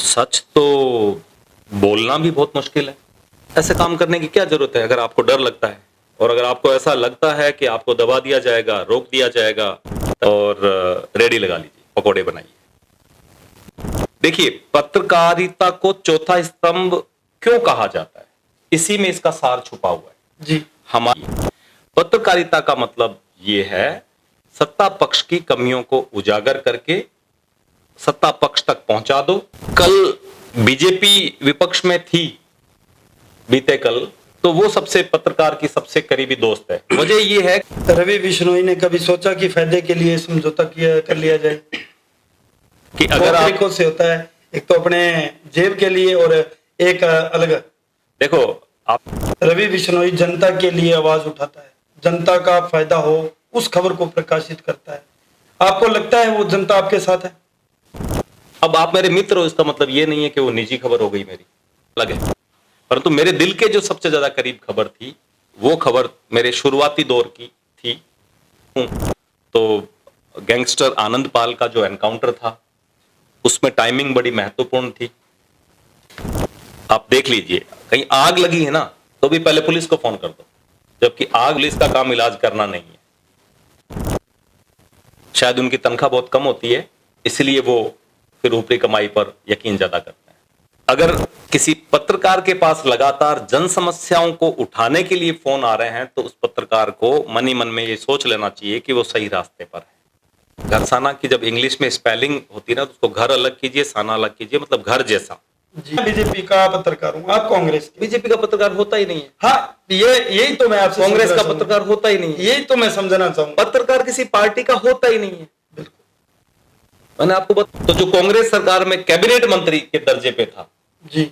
सच तो बोलना भी बहुत मुश्किल है। ऐसे काम करने की क्या जरूरत है अगर आपको डर लगता है और अगर आपको ऐसा लगता है कि आपको दबा दिया जाएगा, रोक दिया जाएगा और रेडी लगा लीजिए, पकोड़े बनाइए। देखिए, पत्रकारिता को चौथा स्तंभ क्यों कहा जाता है, इसी में इसका सार छुपा हुआ है जी। हमारी पत्रकारिता का मतलब यह है सत्ता पक्ष की कमियों को उजागर करके सत्ता पक्ष तक पहुंचा दो। कल बीजेपी विपक्ष में थी, बीते कल, तो वो सबसे पत्रकार की सबसे करीबी दोस्त है। वजह ये है रवि बिश्नोई ने कभी सोचा कि फायदे के लिए समझौता कर लिया जाए कि अगर आप तरीकों से होता है, एक तो अपने जेब के लिए और एक अलग। देखो, आप रवि बिश्नोई जनता के लिए आवाज उठाता है, जनता का फायदा हो उस खबर को प्रकाशित करता है। आपको लगता है वो जनता आपके साथ है? अब आप मेरे मित्र हो, इसका मतलब ये नहीं है कि वो निजी खबर हो गई मेरी, अलग है। परंतु मेरे दिल के जो सबसे ज्यादा करीब खबर थी, वो खबर मेरे शुरुआती दौर की थी। तो गैंगस्टर आनंद पाल का जो एनकाउंटर था, उसमें टाइमिंग बड़ी महत्वपूर्ण थी। आप देख लीजिए, कहीं आग लगी है ना, तो भी पहले पुलिस को फोन कर दो, जबकि आग पुलिस का काम इलाज करना नहीं है। शायद उनकी तनख्वाह बहुत कम होती है, इसलिए वो फिर ऊपरी कमाई पर यकीन ज्यादा करते हैं। अगर किसी पत्रकार के पास लगातार जन समस्याओं को उठाने के लिए फोन आ रहे हैं, तो उस पत्रकार को मन ही मन में ये सोच लेना चाहिए कि वो सही रास्ते पर है। घरसाना की जब इंग्लिश में स्पेलिंग होती है ना, तो उसको घर अलग कीजिए, साना अलग कीजिए, मतलब घर जैसा। जी, बीजेपी का पत्रकार हूँ, आप कांग्रेस के। बीजेपी का पत्रकार होता ही नहीं है। हाँ, यही तो मैं आपसे कांग्रेस का समझना पत्रकार होता ही नहीं है। चाहूंगा। यही तो मैं समझना चाहूंगा। पत्रकार किसी पार्टी का होता ही नहीं है। बिल्कुल। मैंने आपको तो जो कांग्रेस सरकार में कैबिनेट मंत्री के दर्जे पे था जी,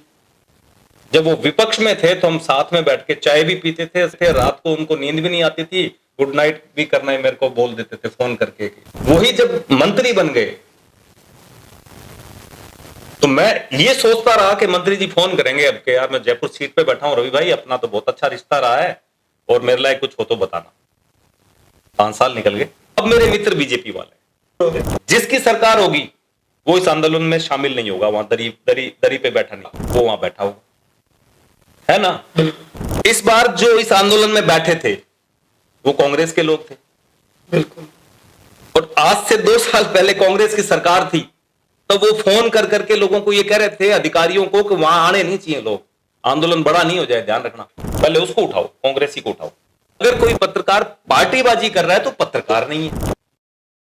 जब वो विपक्ष में थे, तो हम साथ में बैठ के चाय भी पीते थे, रात को उनको नींद भी नहीं आती थी, गुड नाइट भी करना है मेरे को बोल देते थे फोन करके। वही जब मंत्री बन गए, तो मैं ये सोचता रहा कि मंत्री जी फोन करेंगे अब के, यार मैं जयपुर सीट पे बैठा हूं, रवि भाई अपना तो बहुत अच्छा रिश्ता रहा है और मेरे लायक कुछ हो तो बताना। 5 साल निकल गए। अब मेरे मित्र बीजेपी वाले, जिसकी सरकार होगी वो इस आंदोलन में शामिल नहीं होगा, वहां दरी पे बैठा नहीं, वो वहां बैठा होगा, है ना। इस बार जो इस आंदोलन में बैठे थे वो कांग्रेस के लोग थे। बिल्कुल। और आज से 2 साल पहले कांग्रेस की सरकार थी, तो वो फोन कर करके लोगों को ये कह रहे थे, अधिकारियों को, कि वहां आने नहीं चाहिए लोग, आंदोलन बड़ा नहीं हो जाए, ध्यान रखना, पहले उसको उठाओ, कांग्रेसी को उठाओ। अगर कोई पत्रकार पार्टीबाजी कर रहा है तो पत्रकार नहीं है।